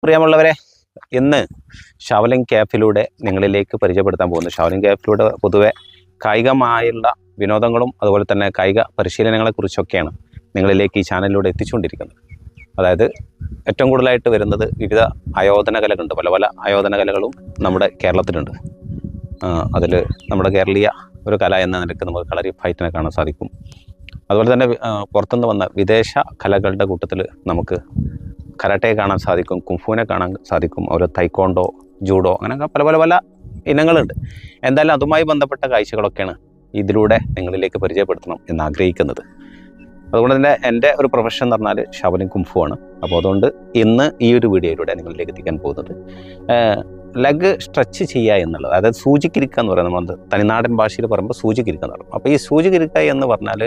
പ്രിയമുള്ളവരെ, ഇന്ന് ഷാവലിംഗ് ക്യാഫിലൂടെ നിങ്ങളിലേക്ക് പരിചയപ്പെടുത്താൻ പോകുന്നു. ഷാവലിംഗ് ക്യാഫിലൂടെ പൊതുവെ കായികമായുള്ള വിനോദങ്ങളും അതുപോലെ തന്നെ കായിക പരിശീലനങ്ങളെക്കുറിച്ചൊക്കെയാണ് നിങ്ങളിലേക്ക് ഈ ചാനലിലൂടെ എത്തിച്ചുകൊണ്ടിരിക്കുന്നത്. അതായത് ഏറ്റവും കൂടുതലായിട്ട് വരുന്നത് വിവിധ ആയോധന കലകളുണ്ട്. പല പല ആയോധന കലകളും നമ്മുടെ കേരളത്തിലുണ്ട്. അതിൽ നമ്മുടെ കേരളീയ ഒരു കല എന്ന നിലയ്ക്ക് നമുക്ക് കളരി ഫൈറ്റിനെ കാണാൻ സാധിക്കും. അതുപോലെ തന്നെ പുറത്തുനിന്ന് വന്ന വിദേശ കലകളുടെ കൂട്ടത്തിൽ നമുക്ക് കരാട്ടെ കാണാൻ സാധിക്കും, കുംഫുവിനെ കാണാൻ സാധിക്കും, അതുപോലെ തൈക്കോണ്ടോ, ജൂഡോ, അങ്ങനെ പല പല പല ഇനങ്ങളുണ്ട്. എന്തായാലും അതുമായി ബന്ധപ്പെട്ട കാഴ്ചകളൊക്കെയാണ് ഇതിലൂടെ നിങ്ങളിലേക്ക് പരിചയപ്പെടുത്തണം എന്നാഗ്രഹിക്കുന്നത്. അതുകൊണ്ട് തന്നെ എൻ്റെ ഒരു പ്രൊഫഷൻ എന്ന് പറഞ്ഞാൽ ഷാവലിംഗ് കുംഫു ആണ്. അപ്പോൾ അതുകൊണ്ട് ഇന്ന് ഈ ഒരു വീഡിയോയിലൂടെ നിങ്ങളിലേക്ക് എത്തിക്കാൻ പോകുന്നത് ലെഗ് സ്ട്രെച്ച് ചെയ്യുക എന്നുള്ളത്, അതായത് സൂചിക്കിരിക്കുക എന്ന് പറയുന്നത് നമ്മൾ തനിനാടൻ ഭാഷയിൽ പറയുമ്പോൾ സൂചിക്കിരിക്കുക എന്ന് പറയും. അപ്പോൾ ഈ സൂചിക്കിരിക്കുക എന്ന് പറഞ്ഞാൽ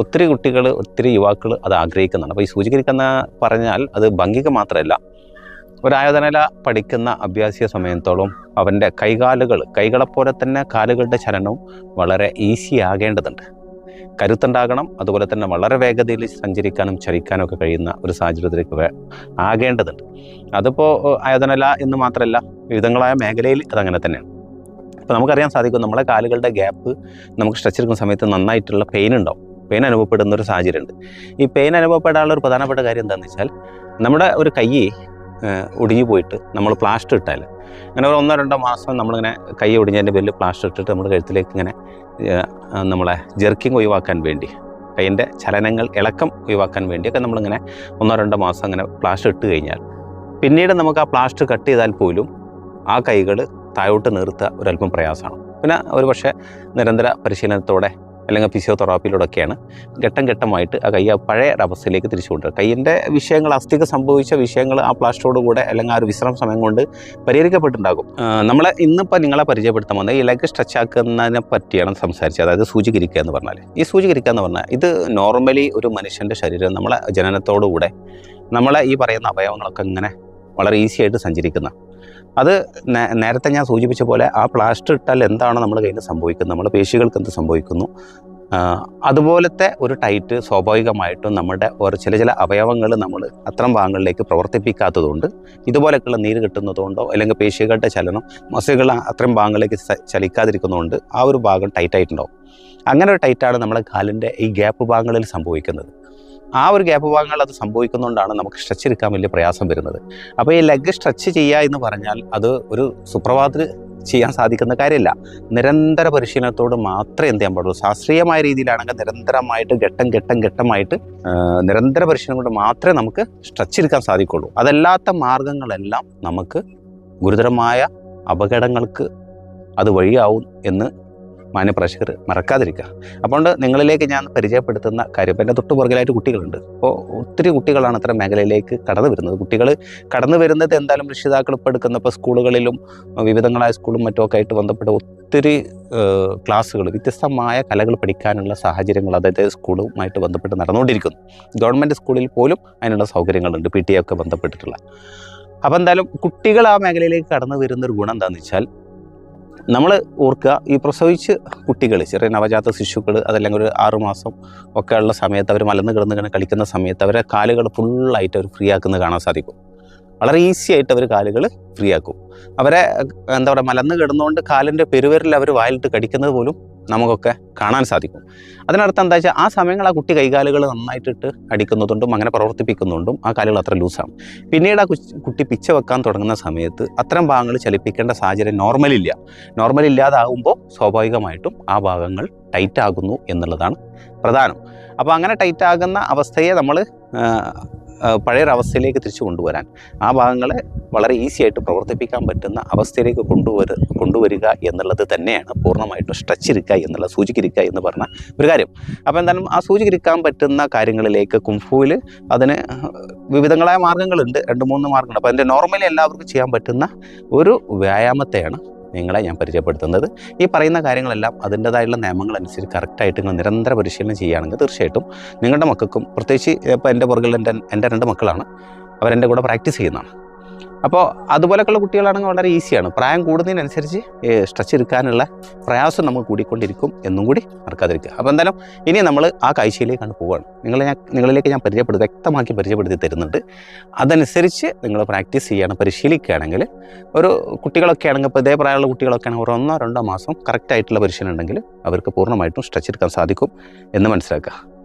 ഒത്തിരി കുട്ടികൾ, ഒത്തിരി യുവാക്കൾ അത് ആഗ്രഹിക്കുന്നതാണ്. അപ്പോൾ ഈ സൂചിക്കിരിക്കുക എന്ന് പറഞ്ഞാൽ അത് ഭംഗിക്ക് മാത്രമല്ല, ഒരു ആയോധനകല പഠിക്കുന്ന അഭ്യാസിയെ സമയത്തോളം അവൻ്റെ കൈകളെപ്പോലെ തന്നെ കാലുകളുടെ ചലനവും വളരെ ഈസി ആകേണ്ടതുണ്ട്. കരുത്തുണ്ടാകണം, അതുപോലെ തന്നെ വളരെ വേഗതയിൽ സഞ്ചരിക്കാനും ചലിക്കാനും ഒക്കെ കഴിയുന്ന ഒരു സാഹചര്യത്തിലേക്ക് ആകേണ്ടതുണ്ട്. അതിപ്പോൾ ആയോധനകല എന്ന് മാത്രമല്ല, വിവിധങ്ങളായ മേഖലയിൽ അതങ്ങനെ തന്നെയാണ്. അപ്പോൾ നമുക്കറിയാൻ സാധിക്കും, നമ്മളെ കാലുകളുടെ ഗ്യാപ്പ് നമുക്ക് സ്ട്രെച്ച് എടുക്കുന്ന സമയത്ത് നന്നായിട്ടുള്ള പെയിൻ ഉണ്ടാവും, പെയിൻ അനുഭവപ്പെടുന്ന ഒരു സാഹചര്യമുണ്ട്. ഈ പെയിൻ അനുഭവപ്പെടാനുള്ള ഒരു പ്രധാനപ്പെട്ട കാര്യം എന്താണെന്ന് വെച്ചാൽ, നമ്മുടെ ഒരു കൈ ഒടിഞ്ഞു പോയിട്ട് നമ്മൾ പ്ലാസ്റ്റർ ഇട്ടാൽ, അങ്ങനെ ഒരു 1-2 മാസം നമ്മളിങ്ങനെ കൈ ഒടിഞ്ഞതിൻ്റെ പേരിൽ പ്ലാസ്റ്റർ ഇട്ടിട്ട് നമ്മുടെ കഴുത്തിലേക്ക് ഇങ്ങനെ നമ്മളെ ജെർക്കിങ് ഒഴിവാക്കാൻ വേണ്ടി, കൈയിൻ്റെ ചലനങ്ങൾ, ഇളക്കം ഒഴിവാക്കാൻ വേണ്ടിയൊക്കെ നമ്മളിങ്ങനെ 1-2 മാസം അങ്ങനെ പ്ലാസ്റ്റർ ഇട്ട് കഴിഞ്ഞാൽ പിന്നീട് നമുക്ക് ആ പ്ലാസ്റ്റർ കട്ട് ചെയ്താൽ പോലും ആ കൈകൾ താഴോട്ട് നിർത്തുക ഒരല്പം പ്രയാസമാണ്. പിന്നെ ഒരു പക്ഷേ നിരന്തര പരിശീലനത്തോടെ അല്ലെങ്കിൽ ഫിസിയോതെറാപ്പിയിലൂടെയൊക്കെയാണ് ഘട്ടം ഘട്ടമായിട്ട് ആ കൈ പഴയ അവസ്ഥയിലേക്ക് തിരിച്ചു കൊണ്ടുവരിക. കൈയിൻ്റെ വിഷയങ്ങൾ, അസ്ഥിക്ക് സംഭവിച്ച വിഷയങ്ങൾ ആ പ്ലാസ്റ്ററോട് കൂടെ അല്ലെങ്കിൽ ആ ഒരു വിശ്രമ സമയം കൊണ്ട് പരിഹരിക്കപ്പെട്ടുണ്ടാകും. നമ്മളെ ഇന്നിപ്പോൾ നിങ്ങളെ പരിചയപ്പെടുത്താൻ വന്നത് ഈ ലെഗ് സ്ട്രെച്ച് ആക്കുന്നതിനെ പറ്റിയാണ് സംസാരിച്ചത്. അതായത് സൂചിക്കിരിക്കുക എന്ന് പറഞ്ഞാൽ, ഈ സൂചിക്കിരിക്കുക എന്ന് പറഞ്ഞാൽ ഇത് നോർമലി ഒരു മനുഷ്യൻ്റെ ശരീരം നമ്മളെ ജനനത്തോടുകൂടെ നമ്മളെ ഈ പറയുന്ന അവയവങ്ങളൊക്കെ ഇങ്ങനെ വളരെ ഈസി ആയിട്ട് സഞ്ചരിക്കുന്ന, അത് നേരത്തെ ഞാൻ സൂചിപ്പിച്ച പോലെ ആ പ്ലാസ്റ്റർ ഇട്ടാൽ എന്താണ് നമ്മുടെ കയ്യിൽ സംഭവിക്കുന്നത്, നമ്മുടെ പേശികൾക്ക് എന്ത് സംഭവിക്കുന്നു, അതുപോലത്തെ ഒരു ടൈറ്റ് സ്വാഭാവികമായിട്ടും നമ്മുടെ ചില അവയവങ്ങൾ നമ്മൾ അത്തരം ഭാഗങ്ങളിലേക്ക് പ്രവർത്തിപ്പിക്കാത്തതുകൊണ്ട്, ഇതുപോലെയൊക്കെയുള്ള നീര് കിട്ടുന്നതുകൊണ്ടോ അല്ലെങ്കിൽ പേശികളുടെ ചലനം, മസിലുകൾ അത്തരം ഭാഗങ്ങളിലേക്ക് ചലിക്കാതിരിക്കുന്നതുകൊണ്ട് ആ ഒരു ഭാഗം ടൈറ്റായിട്ടുണ്ടാവും. അങ്ങനെ ഒരു ടൈറ്റാണ് നമ്മുടെ കാലിൻ്റെ ഈ ഗ്യാപ്പ് ഭാഗങ്ങളിൽ സംഭവിക്കുന്നത്. ആ ഒരു ഗ്യാപ്പ് ഭാഗങ്ങൾ അത് സംഭവിക്കുന്നതുകൊണ്ടാണ് നമുക്ക് സ്ട്രെച്ച് എടുക്കാൻ വലിയ പ്രയാസം വരുന്നത്. അപ്പോൾ ഈ ലെഗ് സ്ട്രെച്ച് ചെയ്യുക എന്ന് പറഞ്ഞാൽ അത് ഒരു സുപ്രഭാതത്തിൽ ചെയ്യാൻ സാധിക്കുന്ന കാര്യമില്ല. നിരന്തര പരിശീലനത്തോട് മാത്രമേ എന്ത് ചെയ്യാൻ പാടുള്ളൂ. ശാസ്ത്രീയമായ രീതിയിലാണെങ്കിൽ നിരന്തരമായിട്ട് ഘട്ടമായിട്ട് നിരന്തര പരിശീലനം കൊണ്ട് മാത്രമേ നമുക്ക് സ്ട്രെച്ച് എടുക്കാൻ സാധിക്കുള്ളൂ. അതല്ലാത്ത മാർഗങ്ങളെല്ലാം നമുക്ക് ഗുരുതരമായ അപകടങ്ങൾക്ക് അത് വഴിയാവും എന്ന് മാന്യപ്രേക്ഷകർ മറക്കാതിരിക്കുക. അതുകൊണ്ട് നിങ്ങളിലേക്ക് ഞാൻ പരിചയപ്പെടുത്തുന്ന കാര്യം, ഇപ്പോൾ എൻ്റെ തൊട്ട് പുറകിലായിട്ട് കുട്ടികളുണ്ട്. അപ്പോൾ ഒത്തിരി കുട്ടികളാണ് അത്തരം മേഖലയിലേക്ക് കടന്നു വരുന്നത്. കുട്ടികൾ കടന്നു വരുന്നത് എന്തായാലും രക്ഷിതാക്കൾ ഇപ്പോൾ എടുക്കുന്ന, ഇപ്പോൾ സ്കൂളുകളിലും വിവിധങ്ങളായ സ്കൂളും മറ്റുമൊക്കെ ആയിട്ട് ബന്ധപ്പെട്ട ഒത്തിരി ക്ലാസ്സുകൾ, വ്യത്യസ്തമായ കലകൾ പഠിക്കാനുള്ള സാഹചര്യങ്ങൾ അതായത് സ്കൂളുമായിട്ട് ബന്ധപ്പെട്ട് നടന്നുകൊണ്ടിരിക്കുന്നു. ഗവൺമെൻറ് സ്കൂളിൽ പോലും അതിനുള്ള സൗകര്യങ്ങളുണ്ട്, PTA ഒക്കെ ബന്ധപ്പെട്ടിട്ടുള്ള. അപ്പോൾ എന്തായാലും കുട്ടികൾ ആ മേഖലയിലേക്ക് കടന്നു വരുന്നൊരു ഗുണം എന്താണെന്ന് വെച്ചാൽ, നമ്മൾ ഓർക്കുക, ഈ പ്രസവിച്ച് കുട്ടികൾ, ചെറിയ നവജാത ശിശുക്കൾ, അതല്ലെങ്കിൽ ഒരു 6 മാസം ഒക്കെ ഉള്ള സമയത്ത് അവർ മലന്ന് കിടന്ന് കളിക്കുന്ന സമയത്ത് അവരെ കാലുകൾ ഫുള്ളായിട്ട് അവർ ഫ്രീ ആക്കുന്നത് കാണാൻ സാധിക്കും. വളരെ ഈസി ആയിട്ട് അവർ കാലുകൾ ഫ്രീ ആക്കും. അവരെ എന്താ പറയുക, മലന്ന് കിടന്നുകൊണ്ട് കാലിൻ്റെ പെരുവിരൽ അവർ വായിലിട്ട് കടിക്കുന്നത് പോലും നമുക്കൊക്കെ കാണാൻ സാധിക്കും. അതിനർത്ഥം എന്താ വെച്ചാൽ, ആ സമയങ്ങൾ ആ കുട്ടി കൈകാലുകൾ നന്നായിട്ടിട്ട് അടിക്കുന്നതുകൊണ്ടും അങ്ങനെ പ്രവർത്തിപ്പിക്കുന്നതുകൊണ്ടും ആ കാലുകൾ അത്ര ലൂസാണ്. പിന്നീട് ആ കുട്ടി പിച്ച വെക്കാൻ തുടങ്ങുന്ന സമയത്ത് അത്തരം ഭാഗങ്ങൾ ചലിപ്പിക്കേണ്ട സാഹചര്യം നോർമലില്ലാതാകുമ്പോൾ സ്വാഭാവികമായിട്ടും ആ ഭാഗങ്ങൾ ടൈറ്റ് ആകുന്നു എന്നുള്ളതാണ് പ്രധാനം. അപ്പോൾ അങ്ങനെ ടൈറ്റ് ആകുന്ന അവസ്ഥയെ നമ്മൾ പഴയൊരവസ്ഥയിലേക്ക് തിരിച്ചു കൊണ്ടുവരാൻ, ആ ഭാഗങ്ങളെ വളരെ ഈസി ആയിട്ട് പ്രവർത്തിപ്പിക്കാൻ പറ്റുന്ന അവസ്ഥയിലേക്ക് കൊണ്ടുവരിക എന്നുള്ളത് തന്നെയാണ് പൂർണ്ണമായിട്ടും സ്ട്രെച്ച് ഇരിക്കുക എന്നുള്ള, സൂചിക്കിരിക്കുക എന്ന് പറഞ്ഞ ഒരു കാര്യം. അപ്പോൾ എന്തായാലും ആ സൂചിക്കിരിക്കാൻ പറ്റുന്ന കാര്യങ്ങളിലേക്ക് കുംഫുവിൽ അതിന് വിവിധങ്ങളായ മാർഗ്ഗങ്ങളുണ്ട്, 2-3 മാർഗ്ഗങ്ങളുണ്ട്. അപ്പോൾ അതിൻ്റെ നോർമലി എല്ലാവർക്കും ചെയ്യാൻ പറ്റുന്ന ഒരു വ്യായാമത്തെയാണ് നിങ്ങളെ ഞാൻ പരിചയപ്പെടുത്തുന്നത്. ഈ പറയുന്ന കാര്യങ്ങളെല്ലാം അതിൻ്റേതായുള്ള നിയമങ്ങളനുസരിച്ച് കറക്റ്റായിട്ട് നിങ്ങൾ നിരന്തര പരിശീലനം ചെയ്യുകയാണെങ്കിൽ തീർച്ചയായിട്ടും നിങ്ങളുടെ മക്കൾക്കും, പ്രത്യേകിച്ച് ഇപ്പോൾ എൻ്റെ പുറകിൽ എൻ്റെ 2 മക്കളാണ്, അവരെൻ്റെ കൂടെ പ്രാക്ടീസ് ചെയ്യുന്നതാണ്. അപ്പോൾ അതുപോലെയൊക്കെയുള്ള കുട്ടികളാണെങ്കിൽ വളരെ ഈസിയാണ്. പ്രായം കൂടുന്നതിനനുസരിച്ച് സ്ട്രെച്ച് എടുക്കാനുള്ള പ്രയാസം നമുക്ക് കൂടിക്കൊണ്ടിരിക്കും എന്നും കൂടി മറക്കാതിരിക്കുക. അപ്പോൾ എന്തായാലും ഇനി നമ്മൾ ആ കാഴ്ചയിലേക്കാണ് പോവുകയാണ്. നിങ്ങളിലേക്ക് ഞാൻ വ്യക്തമാക്കി പരിചയപ്പെടുത്തി തരുന്നുണ്ട്. അതനുസരിച്ച് നിങ്ങൾ പ്രാക്ടീസ് ചെയ്യുകയാണ്, പരിശീലിക്കുകയാണെങ്കിൽ ഒരു കുട്ടികളൊക്കെ ആണെങ്കിൽ ഇപ്പോൾ ഇതേ പ്രായമുള്ള കുട്ടികളൊക്കെ ആണെങ്കിൽ 1-2 മാസം കറക്റ്റായിട്ടുള്ള പരിശീലനം ഉണ്ടെങ്കിൽ അവർക്ക് പൂർണ്ണമായിട്ടും സ്ട്രെച്ച് എടുക്കാൻ സാധിക്കും എന്ന് മനസ്സിലാക്കുക.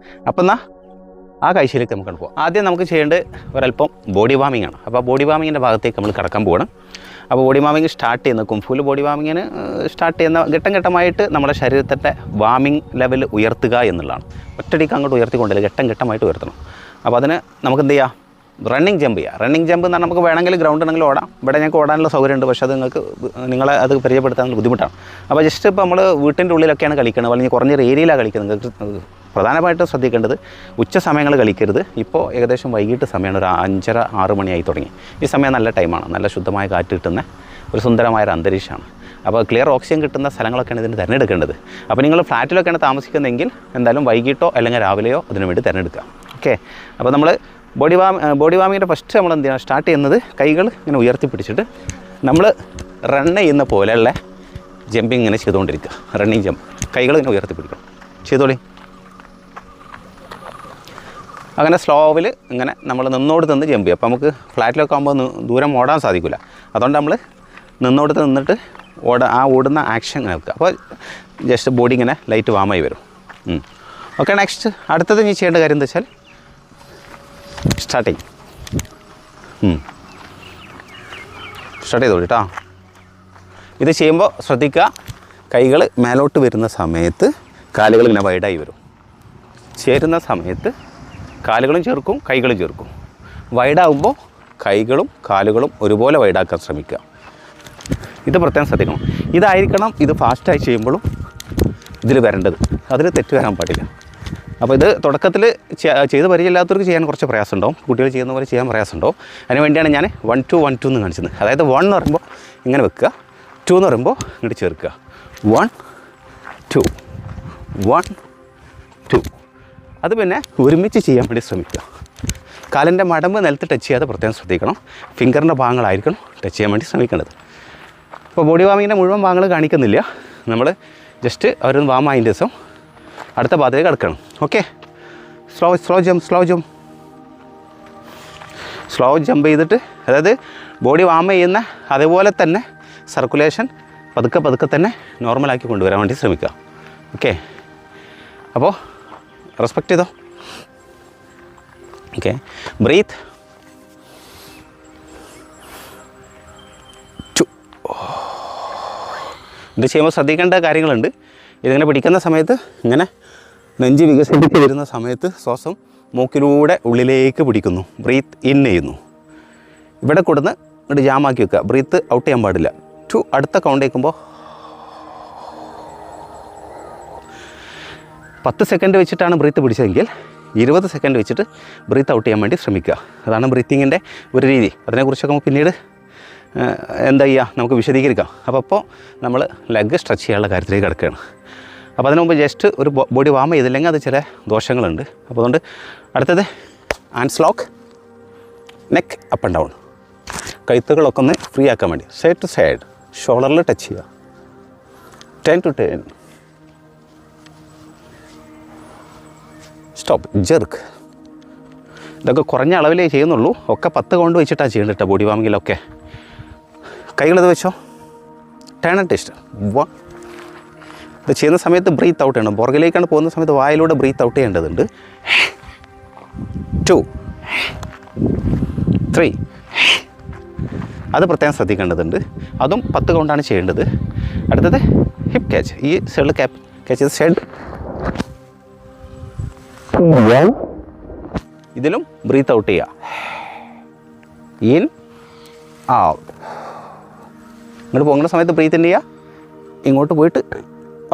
അപ്പം എന്നാൽ ആ കാഴ്ചയിലേക്ക് നമുക്ക് പോകാം. ആദ്യം നമുക്ക് ചെയ്യേണ്ടത് ഒരല്പം ബോഡി വാമിംഗ് ആണ്. അപ്പോൾ ബോഡി വാമിങ്ങിൻ്റെ ഭാഗത്തേക്ക് നമ്മൾ കടക്കാൻ പോകണം. അപ്പോൾ ബോഡി വാമിങ് സ്റ്റാർട്ട് ചെയ്യുന്ന കുംഫുവിൽ ബോഡി വാമിങ്ങിന് സ്റ്റാർട്ട് ചെയ്യുന്ന ഘട്ടമായിട്ട് നമ്മുടെ ശരീരത്തിൻ്റെ വാമിംഗ് ലെവൽ ഉയർത്തുക എന്നുള്ളതാണ്. ഒറ്റയടിക്ക് അങ്ങോട്ട് ഉയർത്തിക്കൊണ്ടില്ല, ഘട്ടമായിട്ട് ഉയർത്തണം. അപ്പോൾ അതിന് നമുക്ക് എന്ത് ചെയ്യാം, റണ്ണിങ് ജമ്പ് ചെയ്യുക. റണ്ണിങ് ജമ്പ് എന്ന് പറഞ്ഞാൽ നമുക്ക് വേണമെങ്കിൽ ഗ്രൗണ്ട് ഉണ്ടെങ്കിൽ ഓടാം. ഇവിടെ ഞങ്ങൾക്ക് ഓടാനുള്ള സൗകര്യമുണ്ട്, പക്ഷേ അത് നിങ്ങളെ അത് പരിചയപ്പെടുത്താനുള്ള ബുദ്ധിമുട്ടാണ്. അപ്പോൾ ജസ്റ്റ് ഇപ്പോൾ നമ്മൾ വീട്ടിൻ്റെ ഉള്ളിലൊക്കെയാണ് കളിക്കുന്നത്, അല്ലെങ്കിൽ കുറഞ്ഞൊരു ഏരിയയിലാണ് കളിക്കുന്നത്. നിങ്ങൾക്ക് പ്രധാനമായിട്ടും ശ്രദ്ധിക്കേണ്ടത് ഉച്ച സമയങ്ങൾ കളിക്കരുത്. ഇപ്പോൾ ഏകദേശം വൈകിട്ട് സമയമാണ്, ഒരു 5:30-6 മണിയായി തുടങ്ങി. ഈ സമയം നല്ല ടൈമാണ്, നല്ല ശുദ്ധമായ കാറ്റ് കിട്ടുന്ന ഒരു സുന്ദരമായൊരു അന്തരീക്ഷമാണ്. അപ്പോൾ ക്ലിയർ ഓക്സിജൻ കിട്ടുന്ന സ്ഥലങ്ങളൊക്കെയാണ് ഇതിന് തിരഞ്ഞെടുക്കേണ്ടത്. അപ്പോൾ നിങ്ങൾ ഫ്ലാറ്റിലൊക്കെയാണ് താമസിക്കുന്നതെങ്കിൽ എന്തായാലും വൈകിട്ടോ അല്ലെങ്കിൽ രാവിലെയോ അതിനു വേണ്ടി തിരഞ്ഞെടുക്കുക. ഓക്കെ. അപ്പോൾ നമ്മൾ ബോഡി വാമിങ്ങിൻ്റെ ഫസ്റ്റ് നമ്മൾ എന്ത് ചെയ്യണം, സ്റ്റാർട്ട് ചെയ്യുന്നത് കൈകൾ ഇങ്ങനെ ഉയർത്തി പിടിച്ചിട്ട് നമ്മൾ റൺ ചെയ്യുന്ന പോലെയുള്ള ജമ്പിങ് ഇങ്ങനെ ചെയ്തുകൊണ്ടിരിക്കുക. റണ്ണിങ് ജമ്പ്, കൈകൾ ഇങ്ങനെ ഉയർത്തി പിടിക്കണം, ചെയ്തോളി. അങ്ങനെ സ്ലോവിൽ ഇങ്ങനെ നമ്മൾ നിന്നോട് നിന്ന് ജമ്പ് ചെയ്യും. അപ്പോൾ നമുക്ക് ഫ്ലാറ്റിലൊക്കെ ആകുമ്പോൾ ദൂരം ഓടാൻ സാധിക്കില്ല. അതുകൊണ്ട് നമ്മൾ നിന്നോട് നിന്നിട്ട് ഓടുന്ന ആക്ഷൻ ഇങ്ങനെ വെക്കുക. അപ്പോൾ ജസ്റ്റ് ബോഡി ഇങ്ങനെ ലൈറ്റ് വാമായി വരും. ഓക്കെ. നെക്സ്റ്റ് അടുത്തത് നീ ചെയ്യേണ്ട കാര്യം എന്താ വെച്ചാൽ സ്റ്റാർട്ട് ചെയ്തോളൂ കേട്ടോ. ഇത് ചെയ്യുമ്പോൾ ശ്രദ്ധിക്കുക, കൈകൾ മേലോട്ട് വരുന്ന സമയത്ത് കാലുകൾ ഇങ്ങനെ വൈഡായി വരും. ചേരുന്ന സമയത്ത് കാലുകളും ചേർക്കും, കൈകളും ചേർക്കും. വൈഡാകുമ്പോൾ കൈകളും കാലുകളും ഒരുപോലെ വൈഡാക്കാൻ ശ്രമിക്കുക. ഇത് പ്രത്യേകം ശ്രദ്ധിക്കണം. ഇതായിരിക്കണം ഇത് ഫാസ്റ്റായി ചെയ്യുമ്പോഴും ഇതിൽ വരേണ്ടത്. അതിൽ തെറ്റ് വരാൻ പാടില്ല. അപ്പോൾ ഇത് തുടക്കത്തിൽ ചെയ്ത് പരിചയമില്ലാത്തവർക്ക് ചെയ്യാൻ കുറച്ച് പ്രയാസമുണ്ടാവും, കുട്ടികൾ ചെയ്യുന്ന പോലെ ചെയ്യാൻ പ്രയാസമുണ്ടാവും. അതിന് വേണ്ടിയാണ് ഞാൻ 1-2-1-2 എന്ന് കാണിച്ചത്. അതായത് 1 എന്ന് പറയുമ്പോൾ ഇങ്ങനെ വെക്കുക, 2 എന്ന് പറയുമ്പോൾ ഇങ്ങോട്ട് ചേർക്കുക. 1-2 1-2. അത് പിന്നെ ഒരുമിച്ച് ചെയ്യാൻ വേണ്ടി ശ്രമിക്കുക. കാലിൻ്റെ മടമ്പ് നിലത്ത് ടച്ച് ചെയ്യാതെ പ്രത്യേകം ശ്രദ്ധിക്കണം. ഫിംഗറിൻ്റെ ഭാഗങ്ങളായിരിക്കണം ടച്ച് ചെയ്യാൻ വേണ്ടി ശ്രമിക്കേണ്ടത്. ഇപ്പോൾ ബോഡി വാമിങ്ങിൻ്റെ മുഴുവൻ ഭാഗങ്ങൾ കാണിക്കുന്നില്ല, നമ്മൾ ജസ്റ്റ് അവരൊന്ന് വാമായതിൻ്റെ ദിവസം അടുത്ത ഭാഗത്തേക്ക് കിടക്കണം. ഓക്കെ. സ്ലോ ജമ്പ് ചെയ്തിട്ട്, അതായത് ബോഡി വാം ചെയ്യുന്ന അതേപോലെ തന്നെ സർക്കുലേഷൻ പതുക്കെ തന്നെ നോർമലാക്കി കൊണ്ടുവരാൻ വേണ്ടി ശ്രമിക്കുക. ഓക്കെ. അപ്പോൾ റെസ്പെക്റ്റ് ചെയ്തോ. ഓക്കെ. ബ്രീത്ത്. ഇത് ചെയ്യുമ്പോൾ ശ്രദ്ധിക്കേണ്ട കാര്യങ്ങളുണ്ട്. ഇതിങ്ങനെ പിടിക്കുന്ന സമയത്ത് ഇങ്ങനെ നെഞ്ച് വികസിപ്പിച്ച് വരുന്ന സമയത്ത് ശ്വാസം മൂക്കിലൂടെ ഉള്ളിലേക്ക് പിടിക്കുന്നു, ബ്രീത്ത് ഇൻ ചെയ്യുന്നു. ഇവിടെ കൊടുന്ന് ഇങ്ങോട്ട് ജാമാക്കി വെക്കുക, ബ്രീത്ത് ഔട്ട് ചെയ്യാൻ പാടില്ല. 2 അടുത്ത കൗണ്ട് കേൾക്കുമ്പോൾ 10 സെക്കൻഡ് വെച്ചിട്ടാണ് ബ്രീത്ത് പിടിച്ചതെങ്കിൽ 20 സെക്കൻഡ് വെച്ചിട്ട് ബ്രീത്ത് ഔട്ട് ചെയ്യാൻ വേണ്ടി ശ്രമിക്കുക. അതാണ് ബ്രീത്തിങ്ങിൻ്റെ ഒരു രീതി. അതിനെക്കുറിച്ചൊക്കെ നമുക്ക് പിന്നീട് എന്താ ചെയ്യുക, നമുക്ക് വിശദീകരിക്കാം. അപ്പോൾ നമ്മൾ ലെഗ് സ്ട്രെച്ച് ചെയ്യാനുള്ള കാര്യത്തിലേക്ക് കിടക്കുകയാണ്. അപ്പോൾ അതിന് മുമ്പ് ജസ്റ്റ് ഒരു ബോഡി വാം ചെയ്തില്ലെങ്കിൽ അത് ചില ദോഷങ്ങളുണ്ട്. അപ്പോൾ അതുകൊണ്ട് അടുത്തത് hands lock, neck up and down. കഴുത്തുകളൊക്കെ ഒന്ന് ഫ്രീ ആക്കാൻ വേണ്ടി സൈഡ് ടു സൈഡ് ഷോൾഡറിൽ ടച്ച് ചെയ്യുക. 10 to 10. സ്റ്റോപ്പ്. ജെർക്ക്. ഇതൊക്കെ കുറഞ്ഞ അളവിലേ ചെയ്യുന്നുള്ളൂ. ഒക്കെ 10 കൗണ്ട് വെച്ചിട്ടാണ് ചെയ്യേണ്ടത് കേട്ടോ ബോഡി വാമിങ്ങിലൊക്കെ. കൈകളിത് വെച്ചോ. Turn and twist. 1. ഇത് ചെയ്യുന്ന സമയത്ത് ബ്രീത്ത് ഔട്ട് ചെയ്യണം. പുറകിലേക്കാണ് പോകുന്ന സമയത്ത് വായിലൂടെ ബ്രീത്ത് ഔട്ട് ചെയ്യേണ്ടതുണ്ട്. 2 3. അത് പ്രത്യേകം ശ്രദ്ധിക്കേണ്ടതുണ്ട്. അതും 10 കൗണ്ടാണ് ചെയ്യേണ്ടത്. അടുത്തത് ഹിപ്പ് ക്യാച്ച്. ഈ സൈഡിൽ ക്യാച്ച് ചെയ്ത് സൈഡ്. ഇതിലും ബ്രീത്ത് ഔട്ട് ചെയ്യുക. In out. ഇങ്ങോട്ട് പോകുന്ന സമയത്ത് ബ്രീത്ത് ഇൻ ചെയ്യുക, ഇങ്ങോട്ട് പോയിട്ട്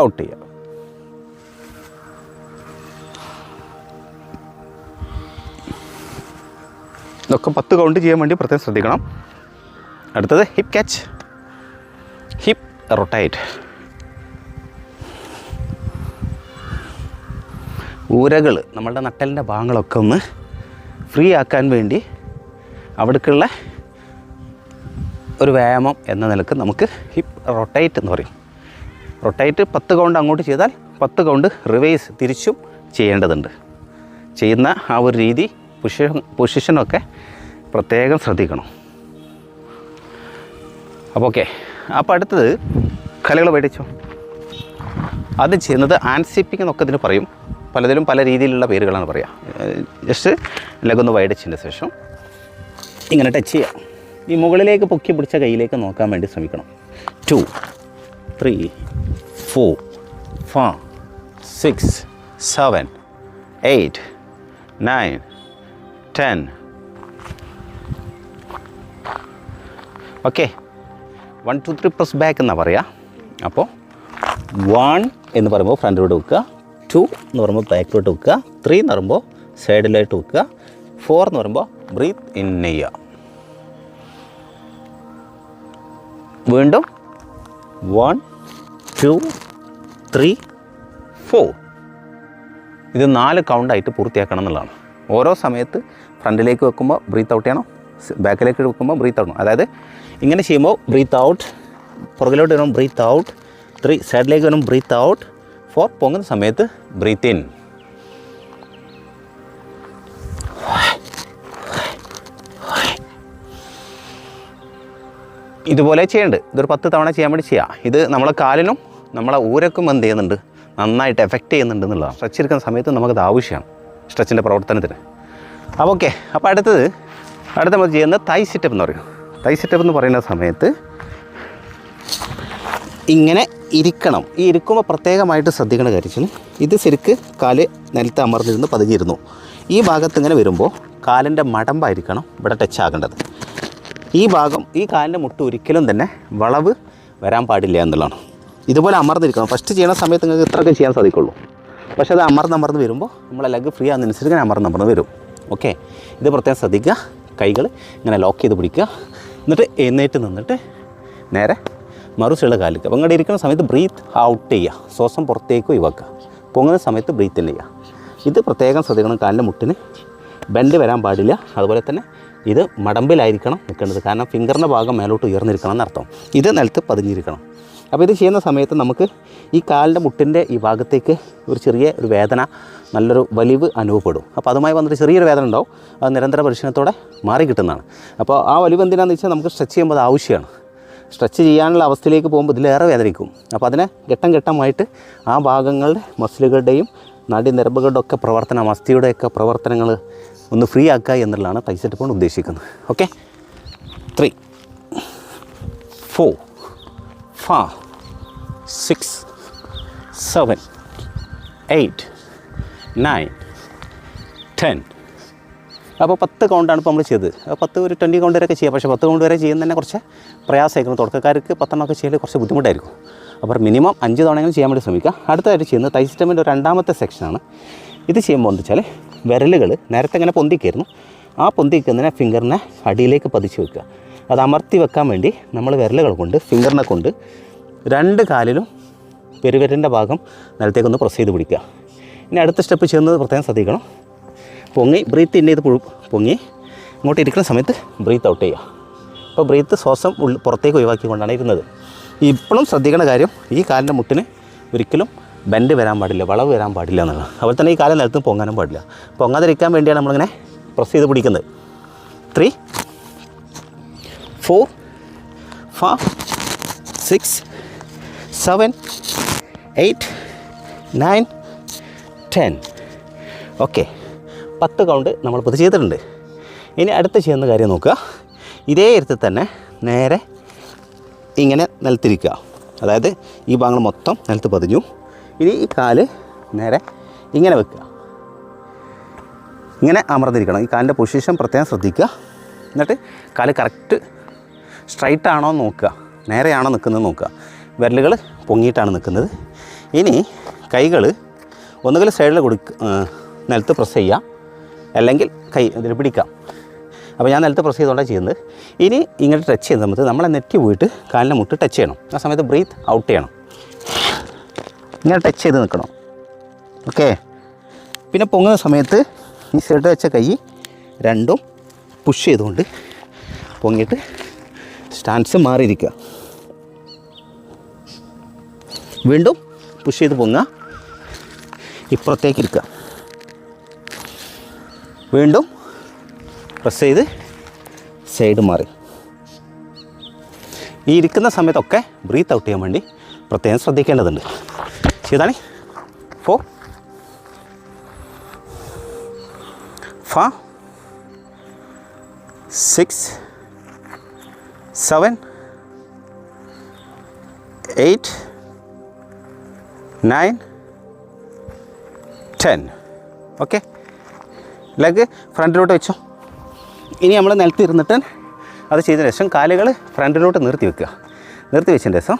ഔട്ട് ചെയ്യുക. ഇതൊക്കെ 10 കൗണ്ട് ചെയ്യാൻ വേണ്ടി പ്രത്യേകം ശ്രദ്ധിക്കണം. അടുത്തത് ഹിപ്പ് ക്യാച്ച്, ഹിപ്പ് റൊട്ടേറ്റ്. ഊരകൾ, നമ്മളുടെ നട്ടലിൻ്റെ ഭാഗങ്ങളൊക്കെ ഒന്ന് ഫ്രീ ആക്കാൻ വേണ്ടി അവിടേക്കുള്ള ഒരു വ്യായാമം എന്ന നിലക്ക് നമുക്ക് ഹിപ്പ് റൊട്ടേറ്റ് എന്ന് പറയും. റൊട്ടേറ്റ് 10 കൗണ്ട് അങ്ങോട്ട് ചെയ്താൽ 10 കൗണ്ട് റിവേഴ്സ് തിരിച്ചും ചെയ്യേണ്ടതുണ്ട്. ചെയ്യുന്ന ആ ഒരു രീതി പൊസിഷനൊക്കെ പ്രത്യേകം ശ്രദ്ധിക്കണം. അപ്പോൾ ഓക്കെ. അപ്പോൾ അടുത്തത് കലകൾ പഠിച്ചോ. അത് ചെയ്യുന്നത് ആൻസിപ്പിംഗ് എന്നൊക്കെ ഇതിന് പറയും. പലതിലും പല രീതിയിലുള്ള പേരുകളാണ് പറയുക. ജസ്റ്റ് ലെഗൊന്ന് വൈഡച്ചതിന് ശേഷം ഇങ്ങനെ ടച്ച് ചെയ്യാം. ഈ മുകളിലേക്ക് പൊക്കി പിടിച്ച കയ്യിലേക്ക് നോക്കാൻ വേണ്ടി ശ്രമിക്കണം. 2 3 4 5 6 7 8 9 10. ഓക്കെ. 1 2 3 പ്ലസ് ബാക്ക് എന്നാണ് പറയുക. അപ്പോൾ 1 എന്ന് പറയുമ്പോൾ ഫ്രണ്ടിലോട്ട് വെക്കുക, 2 എന്ന് പറയുമ്പോൾ ബാക്കിലോട്ട് വെക്കുക, 3 എന്ന് പറയുമ്പോൾ സൈഡിലായിട്ട് വെക്കുക, 4 എന്ന് പറയുമ്പോൾ ബ്രീത്ത് ഇൻ ചെയ്യുക. വീണ്ടും 1 2 3 4. ഇത് 4 കൗണ്ടായിട്ട് പൂർത്തിയാക്കണം എന്നുള്ളതാണ്. ഓരോ സമയത്ത് ഫ്രണ്ടിലേക്ക് വെക്കുമ്പോൾ ബ്രീത്ത് ഔട്ട് ചെയ്യണം, ബാക്കിലേക്ക് വെക്കുമ്പോൾ ബ്രീത്ത് ഔട്ട്. അതായത് ഇങ്ങനെ ചെയ്യുമ്പോൾ ബ്രീത്ത് ഔട്ട്, പുറകിലോട്ട് വരുമ്പോൾ ബ്രീത്ത് ഔട്ട്, 3 സൈഡിലേക്ക് വരുമ്പോൾ ബ്രീത്ത് ഔട്ട്, 4 പൊങ്ങുന്ന സമയത്ത് ബ്രീത്ത് ഇൻ. ഇതുപോലെ ചെയ്യേണ്ടത്. ഇതൊരു 10 തവണ ചെയ്യാൻ വേണ്ടി ചെയ്യാം. ഇത് നമ്മളെ കാലിനും നമ്മളെ ഊരക്കും എന്ത് ചെയ്യുന്നുണ്ട്, നന്നായിട്ട് എഫക്റ്റ് ചെയ്യുന്നുണ്ട് എന്നുള്ളതാണ്. സ്ട്രെച്ച് എടുക്കുന്ന സമയത്ത് നമുക്കത് ആവശ്യമാണ് സ്ട്രെച്ചിൻ്റെ പ്രവർത്തനത്തിന്. അപ്പോൾ ഓക്കെ. അപ്പോൾ അടുത്ത നമ്മൾ ചെയ്യുന്നത് തൈ സിറ്റപ്പ് എന്ന് പറയും. തൈ സിറ്റപ്പ് എന്ന് പറയുന്ന സമയത്ത് ഇങ്ങനെ ഇരിക്കണം. ഈ ഇരിക്കുമ്പോൾ പ്രത്യേകമായിട്ട് ശ്രദ്ധിക്കേണ്ട കാര്യം, ഇത് ശരിക്ക് കാല് നിലത്ത് അമർന്നിരുന്ന് പതുങ്ങിയിരുന്നു. ഈ ഭാഗത്ത് ഇങ്ങനെ വരുമ്പോൾ കാലിൻ്റെ മടമ്പായിരിക്കണം ഇവിടെ ടച്ച് ആകേണ്ടത്. ഈ ഭാഗം, ഈ കാലിൻ്റെ മുട്ട് ഒരിക്കലും തന്നെ വളവ് വരാൻ പാടില്ല എന്നുള്ളതാണ്. ഇതുപോലെ അമർന്നിരിക്കണം. ഫസ്റ്റ് ചെയ്യുന്ന സമയത്ത് നിങ്ങൾക്ക് ഇത്രയൊക്കെ ചെയ്യാൻ സാധിക്കുള്ളൂ. പക്ഷേ അത് അമർന്ന് വരുമ്പോൾ നമ്മളെ ലെഗ് ഫ്രീ ആകുന്നതനുസരിച്ച് ഇങ്ങനെ അമർന്ന് വരും. ഓക്കെ. ഇത് പ്രത്യേകം ശ്രദ്ധിക്കുക. കൈകൾ ഇങ്ങനെ ലോക്ക് ചെയ്ത് പിടിക്കുക. എന്നിട്ട് എഴുന്നേറ്റ് നിന്നിട്ട് നേരെ മറുസൈഡ് കാലിക്കുക. അപ്പോൾ ഇങ്ങോട്ട് ഇരിക്കുന്ന സമയത്ത് ബ്രീത്ത് ഔട്ട് ചെയ്യുക, ശ്വാസം പുറത്തേക്ക് ഒഴിവാക്കുക. പൊങ്ങുന്ന സമയത്ത് ബ്രീത്ത് ഇൻ ചെയ്യുക. ഇത് പ്രത്യേകം ശ്രദ്ധിക്കണം. കാലിൻ്റെ മുട്ടിന് ബെൻഡ് വരാൻ പാടില്ല. അതുപോലെ തന്നെ ഇത് മടമ്പിലായിരിക്കണം നിൽക്കേണ്ടത്. കാരണം ഫിംഗറിൻ്റെ ഭാഗം മേലോട്ട് ഉയർന്നിരിക്കണം എന്നർത്ഥം. ഇത് നിലത്ത് പതിഞ്ഞിരിക്കണം. അപ്പോൾ ഇത് ചെയ്യുന്ന സമയത്ത് നമുക്ക് ഈ കാലിൻ്റെ മുട്ടിൻ്റെ ഈ ഭാഗത്തേക്ക് ഒരു ചെറിയ ഒരു വേദന, നല്ലൊരു വലിവ് അനുഭവപ്പെടും. അപ്പോൾ അതുമായി വന്നിട്ട് ചെറിയൊരു വേദന ഉണ്ടാവും. അത് നിരന്തര പരിശീലനത്തോടെ മാറി കിട്ടുന്നതാണ്. അപ്പോൾ ആ വലിവ് എന്തിനാണെന്ന് വെച്ചാൽ നമുക്ക് സ്ട്രെച്ച് ചെയ്യുമ്പോൾ അത് ആവശ്യമാണ്. സ്ട്രെച്ച് ചെയ്യാനുള്ള അവസ്ഥയിലേക്ക് പോകുമ്പോൾ ഇതിലേറെ വേദനിക്കും. അപ്പോൾ അതിനെ ഘട്ടം ഘട്ടമായിട്ട് ആ ഭാഗങ്ങളുടെ മസിലുകളുടെയും നാഡീഞരമ്പുകളുടെ ഒക്കെ പ്രവർത്തനം, അസ്ഥിയുടെയൊക്കെ പ്രവർത്തനങ്ങൾ ഒന്ന് ഫ്രീ ആക്കുക എന്നുള്ളതാണ് തൈ സെറ്റപ്പ് കൊണ്ട് ഉദ്ദേശിക്കുന്നത്. ഓക്കെ. 3 4 5 6 7 8 9 10. അപ്പോൾ 10 കൗണ്ടാണ് ഇപ്പോൾ നമ്മൾ ചെയ്തത്. 10 ഒരു 20 കൗണ്ട് വരെയൊക്കെ ചെയ്യാം. പക്ഷേ 10 കൗണ്ട് വരെ ചെയ്യുന്നത് തന്നെ കുറച്ച് പ്രയാസമായിരിക്കും. തുടക്കക്കാർക്ക് 10 എണ്ണമൊക്കെ ചെയ്യൽ കുറച്ച് ബുദ്ധിമുട്ടായിരിക്കും. അപ്പോൾ മിനിമം 5 തവണയെങ്കിലും ചെയ്യാൻ വേണ്ടി ശ്രമിക്കുക. അടുത്തതായിട്ട് ചെയ്യുന്നത് തൈ സിസ്റ്റമിൻ്റെ രണ്ടാമത്തെ സെക്ഷനാണ്. ഇത് ചെയ്യുമ്പോൾ എന്താ വെച്ചാൽ വിരലുകൾ നേരത്തെ ഇങ്ങനെ പൊന്തിക്കായിരുന്നു. ആ പൊന്തിക്കുന്നതിനെ ഫിംഗറിനെ അടിയിലേക്ക് പതിച്ച് വെക്കുക. അത് അമർത്തി വെക്കാൻ വേണ്ടി നമ്മൾ വിരലുകൾ കൊണ്ട്, ഫിംഗറിനെ കൊണ്ട് 2 കാലിലും പെരുവിരലിൻ്റെ ഭാഗം നിലത്തേക്കൊന്ന് പ്രസ് ചെയ്ത് പിടിക്കുക. ഇനി അടുത്ത സ്റ്റെപ്പ് ചെയ്യുന്നത് പ്രത്യേകം ശ്രദ്ധിക്കണം. പൊങ്ങി ബ്രീത്ത് ഇൻ ചെയ്ത് പൊങ്ങി ഇങ്ങോട്ട് ഇരിക്കുന്ന സമയത്ത് ബ്രീത്ത് ഔട്ട് ചെയ്യുക. അപ്പോൾ ബ്രീത്ത് ശ്വാസം പുറത്തേക്ക് ഒഴിവാക്കിക്കൊണ്ടാണ് ഇരുന്നത്. ഇപ്പോഴും ശ്രദ്ധിക്കേണ്ട കാര്യം, ഈ കാലിൻ്റെ മുട്ടിന് ഒരിക്കലും ബെൻഡ് വരാൻ പാടില്ല, വളവ് വരാൻ പാടില്ല എന്നുള്ളത്. അതുപോലെ തന്നെ ഈ കാലം നിലത്ത് പൊങ്ങാനും പാടില്ല. പൊങ്ങാതിരിക്കാൻ വേണ്ടിയാണ് നമ്മളിങ്ങനെ പ്രസ് ചെയ്ത് പിടിക്കുന്നത്. 3 4 5 6 7 8 9 10. ഓക്കെ. 10 കൗണ്ട് നമ്മളിപ്പോൾ ഇത് ചെയ്തിട്ടുണ്ട്. ഇനി അടുത്ത ചെയ്യുന്ന കാര്യം നോക്കുക. ഇതേ ഇരുത്തിൽ തന്നെ നേരെ ഇങ്ങനെ നിലത്തിരിക്കുക. അതായത് ഈ ഭാഗങ്ങൾ മൊത്തം നിലത്ത് പതിഞ്ഞു. ഇനി ഈ കാല് നേരെ ഇങ്ങനെ വെക്കുക. ഇങ്ങനെ അമർന്നിരിക്കണം. ഈ കാലിൻ്റെ പൊസിഷൻ പ്രത്യേകം ശ്രദ്ധിക്കുക. എന്നിട്ട് കാല് കറക്റ്റ് സ്ട്രൈറ്റ് ആണോ നോക്കുക, നേരെയാണോ നിൽക്കുന്നത് നോക്കുക. വിരലുകൾ പൊങ്ങിയിട്ടാണ് നിൽക്കുന്നത്. ഇനി കൈകൾ ഒന്നുകിൽ സൈഡിൽ നിലത്ത് പ്രസ് ചെയ്യുക, അല്ലെങ്കിൽ കൈ ഇതിൽ പിടിക്കാം. അപ്പോൾ ഞാൻ നിലത്ത് പ്രസ് ചെയ്തുകൊണ്ടാണ് ചെയ്യുന്നത്. ഇനി ഇങ്ങനെ ടച്ച് ചെയ്യുന്ന സമയത്ത് നമ്മളെ നെറ്റി പോയിട്ട് കാലിൻ്റെ മുട്ട് ടച്ച് ചെയ്യണം. ആ സമയത്ത് ബ്രീത്ത് ഔട്ട് ചെയ്യണം. ഇങ്ങനെ ടച്ച് ചെയ്ത് നിൽക്കണം. ഓക്കെ. പിന്നെ പൊങ്ങുന്ന സമയത്ത് ഈ സൈഡ് വെച്ച കൈ രണ്ടും പുഷ് ചെയ്തുകൊണ്ട് പൊങ്ങിയിട്ട് സ്റ്റാൻസ് മാറിയിരിക്കുക. വീണ്ടും പുഷ് ചെയ്ത് പൊങ്ങുക, ഇപ്പുറത്തേക്ക് ഇരിക്കുക, വീണ്ടും പ്രസ് ചെയ്ത് സൈഡ് മാറി. ഈ ഇരിക്കുന്ന സമയത്തൊക്കെ ബ്രീത്ത് ഔട്ട് ചെയ്യാൻ വേണ്ടി പ്രത്യേകം ശ്രദ്ധിക്കേണ്ടതുണ്ട്. ചെയ്താണ് 4 5 6 7 8 9 10. ഓക്കെ, ലെഗ് ഫ്രണ്ടിലോട്ട് വെച്ചോ. ഇനി നമ്മൾ നിലത്ത് ഇരുന്നിട്ട് അത് ചെയ്തതിന് ശേഷം കാലുകൾ ഫ്രണ്ടിലോട്ട് നിർത്തി വെക്കുക. നിർത്തി വെച്ചതിന് ശേഷം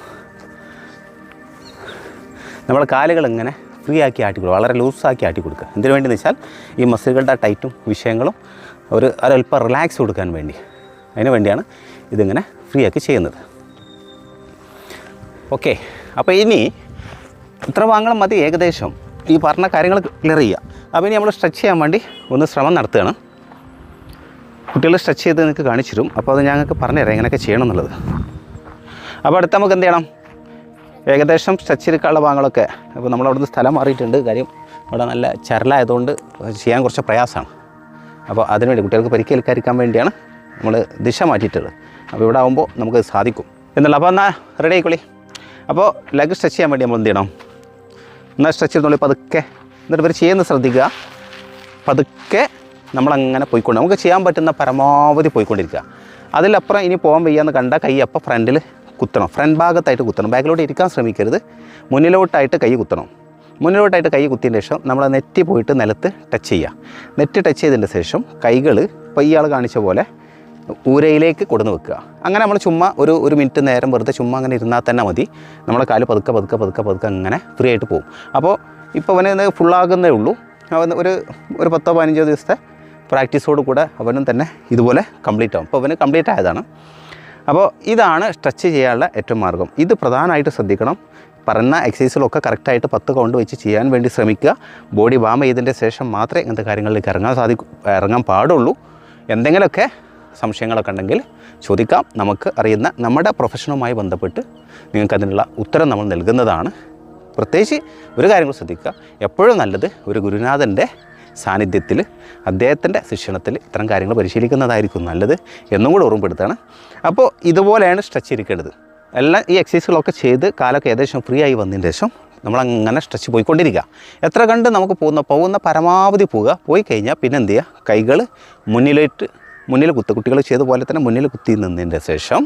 നമ്മൾ കാലുകൾ ഇങ്ങനെ ഫ്രീ ആക്കി ആട്ടി കൊടുക്കുക, വളരെ ലൂസാക്കി ആട്ടി കൊടുക്കുക. എന്തിനു വേണ്ടിയെന്ന് വെച്ചാൽ ഈ മസിലുകളുടെ ടൈറ്റും വിഷയങ്ങളും ഒരല്പം റിലാക്സ് കൊടുക്കാൻ വേണ്ടി. അതിന് വേണ്ടിയാണ് ഇതിങ്ങനെ ഫ്രീ ആക്കി ചെയ്യുന്നത്. ഓക്കെ, അപ്പോൾ ഇനി ഇത്ര ഭാഗങ്ങൾ മതി ഏകദേശം. ഈ പറഞ്ഞ കാര്യങ്ങൾ ക്ലിയർ ചെയ്യുക. അപ്പോൾ ഇനി നമ്മൾ സ്ട്രെച്ച് ചെയ്യാൻ വേണ്ടി ഒന്ന് ശ്രമം നടത്തുകയാണ്. കുട്ടികൾ സ്ട്രെച്ച് ചെയ്ത് നിങ്ങൾക്ക് കാണിച്ചു തരും. അപ്പോൾ അത് ഞങ്ങൾക്ക് പറഞ്ഞുതരാം എങ്ങനെയൊക്കെ ചെയ്യണം എന്നുള്ളത്. അപ്പോൾ അടുത്ത് നമുക്ക് എന്ത് ചെയ്യണം? ഏകദേശം സ്ട്രെച്ച് എടുക്കാനുള്ള ഭാഗങ്ങളൊക്കെ. അപ്പോൾ നമ്മളവിടുന്ന് സ്ഥലം മാറിയിട്ടുണ്ട്. കാര്യം അവിടെ നല്ല ചരലായതുകൊണ്ട് ചെയ്യാൻ കുറച്ച് പ്രയാസമാണ്. അപ്പോൾ അതിനുവേണ്ടി കുട്ടികൾക്ക് പരിക്കേൽക്കാതിരിക്കാൻ വേണ്ടിയാണ് നമ്മൾ ദിശ മാറ്റിയിട്ടുള്ളത്. അപ്പോൾ ഇവിടെ ആകുമ്പോൾ നമുക്ക് സാധിക്കും എന്നുള്ള. അപ്പോൾ എന്നാൽ റെഡി ആയിക്കോളി. അപ്പോൾ ലെഗ് സ്ട്രെച്ച് ചെയ്യാൻ വേണ്ടി നമ്മൾ എന്ത് ചെയ്യണം? എന്നാൽ സ്ട്രെച്ച് ചെയ്തോളി പതുക്കെ. എന്നിട്ട് ഇവർ ചെയ്യുന്നത് ശ്രദ്ധിക്കുക. പതുക്കെ നമ്മളങ്ങനെ പോയിക്കൊണ്ട് നമുക്ക് ചെയ്യാൻ പറ്റുന്ന പരമാവധി പോയിക്കൊണ്ടിരിക്കുക. അതിലപ്പുറം ഇനി പോകാൻ വയ്യാന്ന് കണ്ടാൽ കൈ അപ്പം ഫ്രണ്ടിൽ കുത്തണം, ഫ്രണ്ട് ഭാഗത്തായിട്ട് കുത്തണം. ബാക്കിലോട്ട് ഇരിക്കാൻ ശ്രമിക്കരുത്. മുന്നിലോട്ടായിട്ട് കൈ കുത്തണം. മുന്നിലോട്ടായിട്ട് കൈ കുത്തിയതിന് ശേഷം നമ്മൾ നെറ്റി പോയിട്ട് നിലത്ത് ടച്ച് ചെയ്യുക. നെറ്റ് ടച്ച് ചെയ്തതിന് ശേഷം കൈകൾ ഇപ്പോൾ ഇയാൾ കാണിച്ച പോലെ ഊരയിലേക്ക് കൊടുന്ന് വെക്കുക. അങ്ങനെ നമ്മൾ ചുമ്മാ ഒരു മിനിറ്റ് നേരം വെറുതെ ചുമ്മാ അങ്ങനെ ഇരുന്നാൽ തന്നെ മതി. നമ്മളെ കാല് പതുക്കെ പതുക്കെ പതുക്കെ പതുക്കെ അങ്ങനെ ഫ്രീ ആയിട്ട് പോകും. അപ്പോൾ ഇപ്പോൾ അവന് ഫുള്ളാകുന്നേ ഉള്ളൂ. അവൻ ഒരു 10-15 ദിവസത്തെ പ്രാക്ടീസോട് കൂടെ അവനും തന്നെ ഇതുപോലെ കംപ്ലീറ്റ് ആവും. അപ്പോൾ അവന് കംപ്ലീറ്റ് ആയതാണ്. അപ്പോൾ ഇതാണ് സ്ട്രെച്ച് ചെയ്യാനുള്ള ഏറ്റവും മാർഗ്ഗം. ഇത് പ്രധാനമായിട്ട് ശ്രദ്ധിക്കണം. പറഞ്ഞ എക്സസൈസുകളൊക്കെ കറക്റ്റായിട്ട് 10 കൗണ്ട് വെച്ച് ചെയ്യാൻ വേണ്ടി ശ്രമിക്കുക. ബോഡി വാം ചെയ്തതിൻ്റെ ശേഷം മാത്രമേ ഇങ്ങനത്തെ കാര്യങ്ങളിലേക്ക് ഇറങ്ങാൻ പാടുള്ളൂ. എന്തെങ്കിലുമൊക്കെ സംശയങ്ങളൊക്കെ ഉണ്ടെങ്കിൽ ചോദിക്കാം. നമുക്ക് അറിയുന്ന നമ്മുടെ പ്രൊഫഷനുമായി ബന്ധപ്പെട്ട് നിങ്ങൾക്ക് അതിനുള്ള ഉത്തരം നമ്മൾ നൽകുന്നതാണ്. പ്രത്യേകിച്ച് ഒരു കാര്യം ശ്രദ്ധിക്കുക. എപ്പോഴും നല്ലത് ഒരു ഗുരുനാഥൻ്റെ സാന്നിധ്യത്തിൽ അദ്ദേഹത്തിൻ്റെ ശിക്ഷണത്തിൽ ഇത്തരം കാര്യങ്ങൾ പരിശീലിക്കുന്നതായിരിക്കും നല്ലത് എന്നും കൂടെ ഓർമ്മപ്പെടുത്താണ്. അപ്പോൾ ഇതുപോലെയാണ് സ്ട്രെച്ച് ഇരിക്കേണ്ടത്. എല്ലാം ഈ എക്സസൈസുകളൊക്കെ ചെയ്ത് കാലൊക്കെ ഏകദേശം ഫ്രീ ആയി വന്നതിന് ശേഷം നമ്മളങ്ങനെ സ്ട്രെച്ച് പോയിക്കൊണ്ടിരിക്കുക. എത്ര കണ്ട് നമുക്ക് പോകുന്ന പരമാവധി പോയി കഴിഞ്ഞാൽ പിന്നെ എന്ത് ചെയ്യുക? കൈകൾ മുന്നിൽ കുത്തുക. കുട്ടികൾ ചെയ്ത പോലെ തന്നെ മുന്നിൽ കുത്തി നിന്നതിൻ്റെ ശേഷം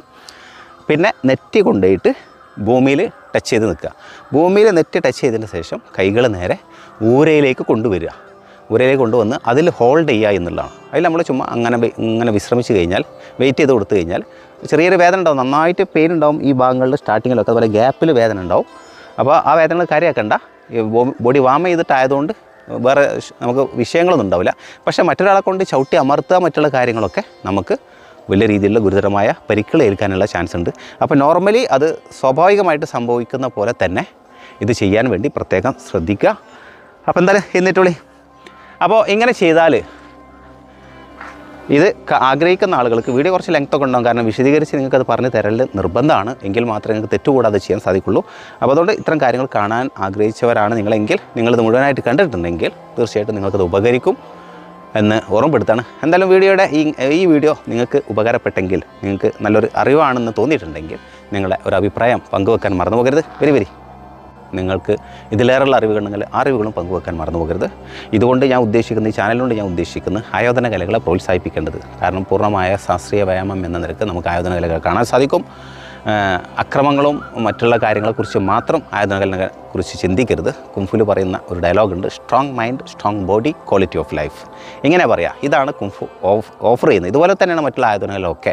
പിന്നെ നെറ്റി കൊണ്ടുപോയിട്ട് ഭൂമിയിൽ ടച്ച് ചെയ്ത് നിൽക്കുക. ഭൂമിയിൽ നെറ്റ് ടച്ച് ചെയ്തതിന് ശേഷം കൈകൾ നേരെ ഊരയിലേക്ക് കൊണ്ടുവരിക. ഊരയിലേക്ക് കൊണ്ടുവന്ന് അതിൽ ഹോൾഡ് ചെയ്യുക എന്നുള്ളതാണ്. അതിൽ നമ്മൾ ചുമ്മാ അങ്ങനെ വിശ്രമിച്ച് കഴിഞ്ഞാൽ, വെയിറ്റ് ചെയ്ത് കൊടുത്തു കഴിഞ്ഞാൽ ചെറിയൊരു വേദന ഉണ്ടാവും. നന്നായിട്ട് പെയിൻ ഉണ്ടാവും ഈ ഭാഗങ്ങളിൽ സ്റ്റാർട്ടിങ്ങിലൊക്കെ. അതുപോലെ ഗ്യാപ്പിൽ വേദന ഉണ്ടാവും. അപ്പോൾ ആ വേദനകൾ കാര്യമാക്കണ്ട. ഈ ബോഡി വാം ചെയ്തിട്ടായതുകൊണ്ട് വേറെ നമുക്ക് വിഷയങ്ങളൊന്നും ഉണ്ടാവില്ല. പക്ഷേ മറ്റൊരാളെ കൊണ്ട് ചവിട്ടി അമർത്തുക മറ്റുള്ള കാര്യങ്ങളൊക്കെ നമുക്ക് വലിയ രീതിയിലുള്ള ഗുരുതരമായ പരിക്കുകൾ ഏൽക്കാനുള്ള ചാൻസ് ഉണ്ട്. അപ്പോൾ നോർമലി അത് സ്വാഭാവികമായിട്ട് സംഭവിക്കുന്ന പോലെ തന്നെ ഇത് ചെയ്യാൻ വേണ്ടി പ്രത്യേകം ശ്രദ്ധിക്കുക. അപ്പോൾ എന്തായാലും എന്നിട്ടുള്ളി. അപ്പോൾ ഇങ്ങനെ ചെയ്താൽ ഇത് ആഗ്രഹിക്കുന്ന ആളുകൾക്ക് വീഡിയോ കുറച്ച് ലെങ്ത്തൊക്കെ ഉണ്ടാകും. കാരണം വിശദീകരിച്ച് നിങ്ങൾക്കത് പറഞ്ഞ് തരൽ നിർബന്ധമാണ്. എങ്കിൽ മാത്രമേ നിങ്ങൾക്ക് തെറ്റുകൂടാതെ ചെയ്യാൻ സാധിക്കുള്ളൂ. അപ്പോൾ അതുകൊണ്ട് ഇത്തരം കാര്യങ്ങൾ കാണാൻ ആഗ്രഹിച്ചവരാണ് നിങ്ങളെങ്കിൽ, നിങ്ങളിത് മുഴുവനായിട്ട് കണ്ടിട്ടുണ്ടെങ്കിൽ തീർച്ചയായിട്ടും നിങ്ങൾക്കത് ഉപകരിക്കും എന്ന് ഓർമ്മപ്പെടുത്താണ്. എന്തായാലും വീഡിയോയുടെ ഈ വീഡിയോ നിങ്ങൾക്ക് ഉപകാരപ്പെട്ടെങ്കിൽ, നിങ്ങൾക്ക് നല്ലൊരു അറിവാണെന്ന് തോന്നിയിട്ടുണ്ടെങ്കിൽ നിങ്ങളുടെ ഒരു അഭിപ്രായം പങ്കുവെക്കാൻ മറന്നു പോകരുത്. വരി നിങ്ങൾക്ക് ഇതിലേറെയുള്ള അറിവുകളുണ്ടെങ്കിൽ ആ അറിവുകളും പങ്കുവെക്കാൻ മറന്നു പോകരുത്. ഇതുകൊണ്ട് ഞാൻ ഉദ്ദേശിക്കുന്നത്, ഈ ചാനലുകൊണ്ട് ഞാൻ ഉദ്ദേശിക്കുന്നത് ആയോധന കലകളെ പ്രോത്സാഹിപ്പിക്കേണ്ടത്. കാരണം പൂർണ്ണമായ ശാസ്ത്രീയ വ്യായാമം എന്ന നിലക്ക് നമുക്ക് ആയോധന കലകൾ കാണാൻ സാധിക്കും. അക്രമങ്ങളും മറ്റുള്ള കാര്യങ്ങളെക്കുറിച്ച് മാത്രം ആയോധന കലകളെക്കുറിച്ച് ചിന്തിക്കരുത്. കുംഫുൽ പറയുന്ന ഒരു ഡയലോഗുണ്ട്, strong mind, strong body, quality of life. ഇങ്ങനെ പറയാം. ഇതാണ് കുംഫു ഓഫർ ചെയ്യുന്നത്. ഇതുപോലെ തന്നെയാണ് മറ്റുള്ള ആയോധനകളൊക്കെ.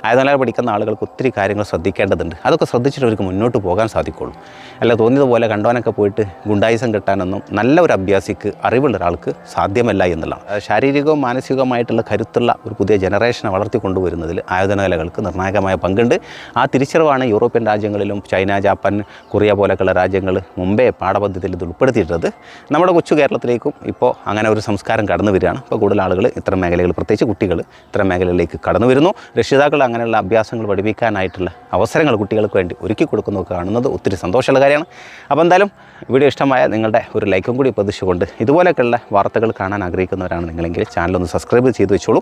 ആയോധനകൾ പഠിക്കുന്ന ആളുകൾക്ക് ഒത്തിരി കാര്യങ്ങൾ ശ്രദ്ധിക്കേണ്ടതുണ്ട്. അതൊക്കെ ശ്രദ്ധിച്ചിട്ട് അവർക്ക് മുന്നോട്ട് പോകാൻ സാധിക്കുള്ളൂ. അല്ല തോന്നിയതുപോലെ കണ്ടവനൊക്കെ പോയിട്ട് ഗുണ്ടായിസം കിട്ടാനൊന്നും നല്ല ഒരു അഭ്യാസിക്ക്, അറിവുള്ള ഒരാൾക്ക് സാധ്യമല്ല എന്നുള്ളതാണ്. ശാരീരികവും മാനസികവുമായിട്ടുള്ള കരുത്തുള്ള ഒരു പുതിയ ജനറേഷനെ വളർത്തിക്കൊണ്ടുവരുന്നതിൽ ആയോധന കലകൾക്ക് നിർണായകമായ പങ്കുണ്ട്. ആ തിരിച്ചറിവ് തിരിച്ചറിവാണ് യൂറോപ്യൻ രാജ്യങ്ങളിലും ചൈന, ജപ്പാൻ, കൊറിയ പോലെയൊക്കെയുള്ള രാജ്യങ്ങൾ മുമ്പേ പാഠപദ്ധതിയിൽ ഇത് ഉൾപ്പെടുത്തിയിട്ടത്. നമ്മുടെ കൊച്ചു കേരളത്തിലേക്കും ഇപ്പോൾ അങ്ങനെ ഒരു സംസ്കാരം കടന്നു വരികയാണ്. ഇപ്പോൾ കൂടുതൽ ആളുകൾ ഇത്തരം മേഖലകൾ, പ്രത്യേകിച്ച് കുട്ടികൾ ഇത്തരം മേഖലകളിലേക്ക് കടന്നു വരുന്നു. രക്ഷിതാക്കൾ അങ്ങനെയുള്ള അഭ്യാസങ്ങൾ പഠിപ്പിക്കാനായിട്ടുള്ള അവസരങ്ങൾ കുട്ടികൾക്ക് വേണ്ടി ഒരുക്കി കൊടുക്കുന്നത് കാണുന്നത് ഒത്തിരി സന്തോഷമുള്ള കാര്യമാണ്. അപ്പോൾ എന്തായാലും വീഡിയോ ഇഷ്ടമായ നിങ്ങളുടെ ഒരു ലൈക്കും കൂടി പ്രതീക്ഷിച്ചുകൊണ്ട് ഇതുപോലെയൊക്കെയുള്ള വാർത്തകൾ കാണാൻ ആഗ്രഹിക്കുന്നവരാണ് നിങ്ങളെങ്കിൽ ചാനലൊന്ന് സബ്സ്ക്രൈബ് ചെയ്ത് വെച്ചോളൂ.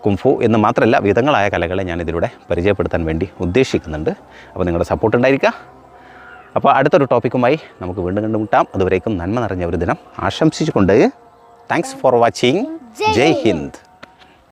കുംഫു എന്ന് മാത്രമല്ല വിധങ്ങളായ കലകളെ ഞാൻ ഇതിലൂടെ പരിചയപ്പെടുത്താൻ വേണ്ടി ഉദ്ദേശിക്കുന്നുണ്ട്. അപ്പോൾ നിങ്ങളുടെ സപ്പോർട്ട് ഉണ്ടായിരിക്കുക. അപ്പോൾ അടുത്തൊരു ടോപ്പിക്കുമായി നമുക്ക് വീണ്ടും കണ്ടുമുട്ടാം. അതുവരേക്കും നന്മ നിറഞ്ഞ ഒരു ദിനം ആശംസിച്ചുകൊണ്ട് thanks for watching. Jai Hind.